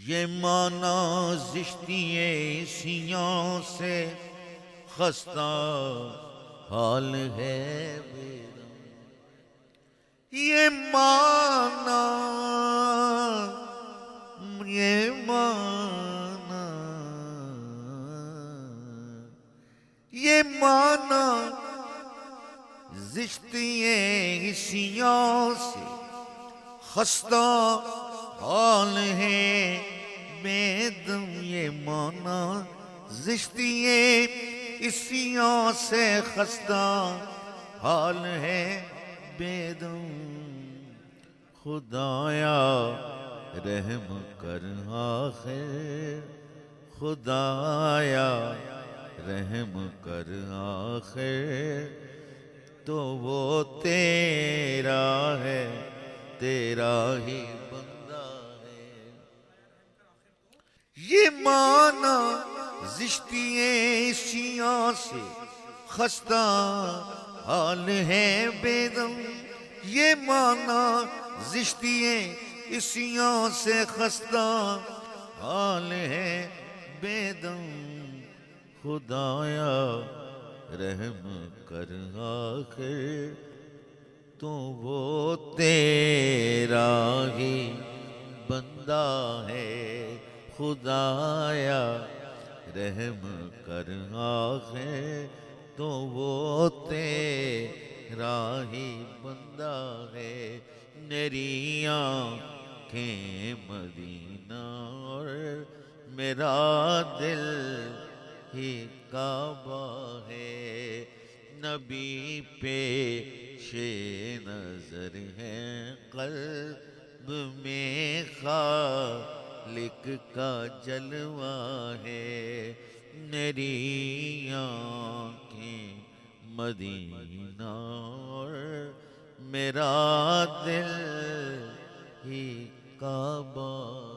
یہ معنی زشتی سیاں سے خستہ حال ہے میرا، یہ معنی یہ معنی زشتی سیاں سے خستہ حال ہے بے دم، یہ معنی زشتی سیاں سے خستہ حال ہے بے دم، خدایا رحم کر آخر، خدایا رحم کر آخر، تو وہ تیرا ہے، تیرا ہی بندہ ہے۔ یہ معنی زشتی سیاں سے خستہ حال ہے بے دم، یہ معنی زشتی سیاں سے خستہ حال ہے بے دم، خدایا رحم کر آخر، تو وہ تیرا ہی بندہ ہے، خدایا رحم کر آخر، تو وہ تیرا ہی بندہ ہے۔ میری آنکھیں مدینہ اور میرا دل ہی کعبہ ہے، نبی پیش نظر ہے، قلب میں خالق کا جلوہ ہے۔ میری آنکھیں مدینہ اور میرا دل ہی کعبہ